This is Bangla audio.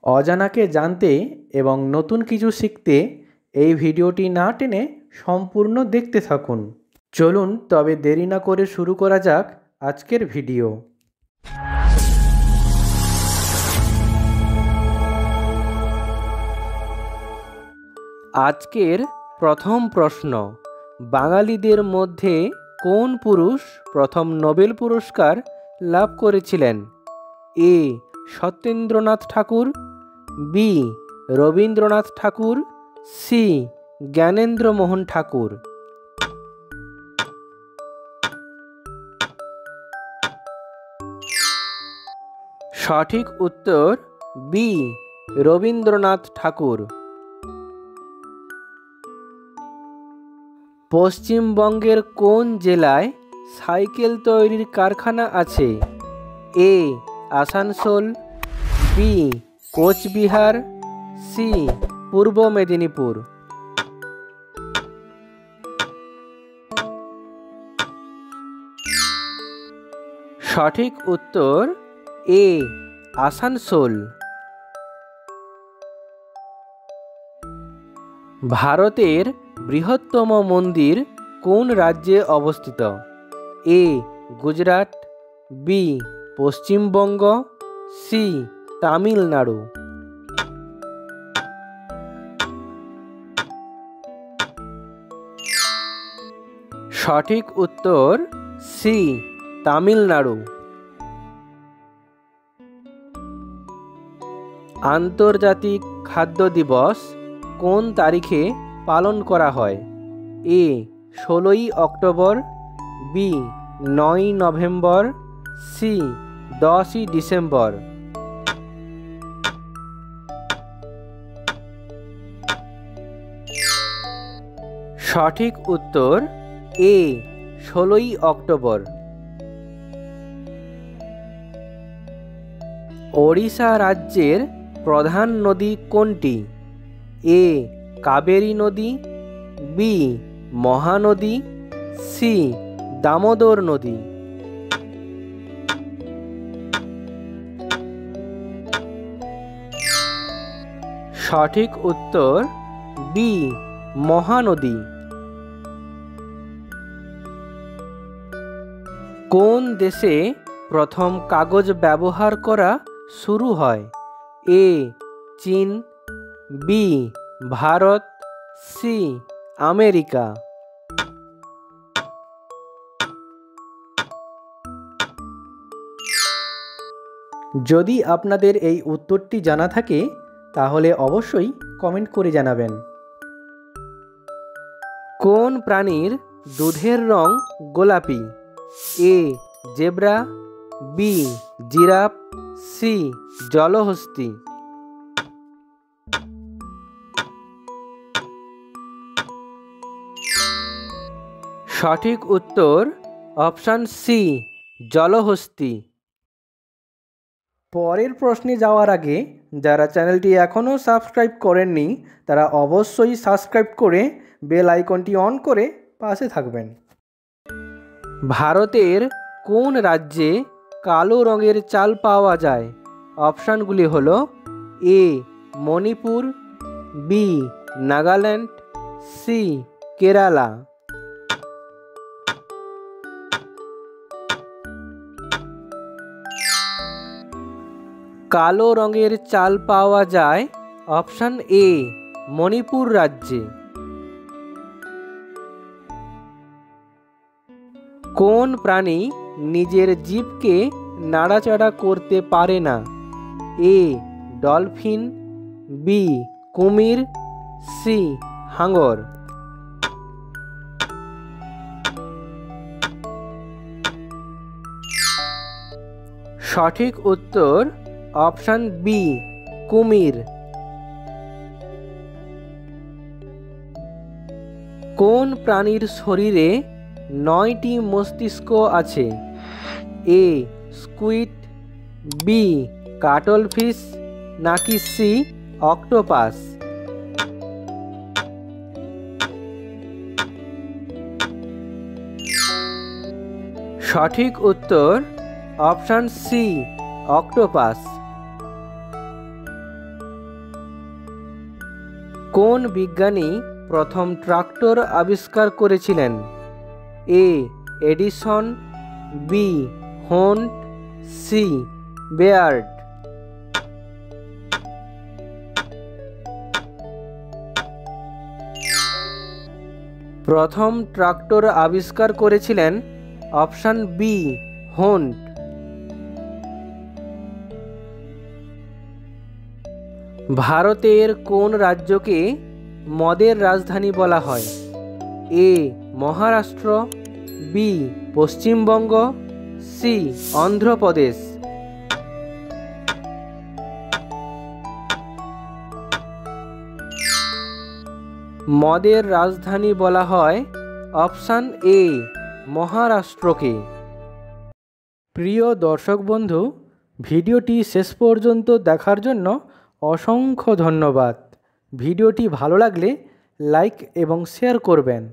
অজানাকে জানতে এবং নতুন কিছু শিখতে এই ভিডিওটি না টেনে সম্পূর্ণ দেখতে থাকুন। চলুন তবে দেরি না করে শুরু করা যাক আজকের ভিডিও। আজকের প্রথম প্রশ্ন, বাঙালিদের মধ্যে কোন পুরুষ প্রথম নোবেল পুরস্কার লাভ করেছিলেন? এ. সত্যেন্দ্রনাথ ঠাকুর, বি. রবীন্দ্রনাথ ঠাকুর, সি. জ্ঞানেন্দ্রমোহন ঠাকুর। সঠিক উত্তর বি. রবীন্দ্রনাথ ঠাকুর। পশ্চিমবঙ্গের কোন জেলায় সাইকেল তৈরির কারখানা আছে? এ. আসানসোল, বি. কোচবিহার, সি. পূর্ব মেদিনীপুর। সঠিক উত্তর এ. আসানসোল। ভারতের বৃহত্তম মন্দির কোন রাজ্যে অবস্থিত? এ. গুজরাট, বি. পশ্চিমবঙ্গ, সি. তামিলনাড়ু। সঠিক উত্তর সি. তামিলনাড়ু। আন্তর্জাতিক খাদ্য দিবস কোন তারিখে পালন করা হয়? এ. 16ই অক্টোবর, বি. 9ই নভেম্বর, সি. 10ই ডিসেম্বর। সঠিক উত্তর এ. 16ই অক্টোবর। ওড়িশা রাজ্যের প্রধান নদী কোনটি? এ. কাবেরী নদী, বি. মহানদী, সি. দামোদর নদী। সঠিক উত্তর বি. মহানদী। কোন দেশে প্রথম কাগজ ব্যবহার করা শুরু হয়? এ. চীন, বি. ভারত, সি. আমেরিকা। যদি আপনাদের এই উত্তরটি জানা থাকে তাহলে অবশ্যই কমেন্ট করে জানাবেন। কোন প্রাণীর দুধের রং গোলাপি? A. Zebra, B. Giraffe, C. জলহস্তী। সঠিক উত্তর অপশন সি. জলহস্তী। পরের প্রশ্নে যাওয়ার আগে যারা চ্যানেলটি এখনও সাবস্ক্রাইব করেননি তারা অবশ্যই সাবস্ক্রাইব করে বেল আইকনটি অন করে পাশে থাকবেন। ভারতের কোন রাজ্যে কালো রঙের চাল পাওয়া যায়? অপশানগুলি হলো এ. মণিপুর, বি. নাগাল্যান্ড, সি. কেরালা। কালো রঙের চাল পাওয়া যায় অপশান এ. মণিপুর রাজ্যে। কোন প্রাণী নিজের জিভকে নাড়াচাড়া করতে পারে না? এ. Dolphin, B. কুমির, সি. হাঙর। সঠিক উত্তর অপশান বি. কুমির। কোন প্রাণীর শরীরে 9টি মস্তিষ্ক আছে? এ. Squid, B. কাটলফিশ, নাকি সি. অক্টোপাস। সঠিক উত্তর অপশন সি অক্টোপাস। কোন বিজ্ঞানী প্রথম ট্রাক্টর আবিষ্কার করেছিলেন? এ এডিসন, বি হোন্ট, সি বেয়ার্ড। প্রথম ট্রাক্টর আবিষ্কার করেছিলেন অপশান বি হোন্ট। ভারতের কোন রাজ্যকে মদের রাজধানী বলা হয়? এ মহারাষ্ট্র, বি পশ্চিমবঙ্গ, সি অন্ধ্রপ্রদেশ। মদের রাজধানী বলা হয় অপশান এ মহারাষ্ট্রকে। প্রিয় দর্শক বন্ধু, ভিডিওটি শেষ পর্যন্ত দেখার জন্য অসংখ্য ধন্যবাদ। ভিডিওটি ভালো লাগলে লাইক এবং শেয়ার করবেন।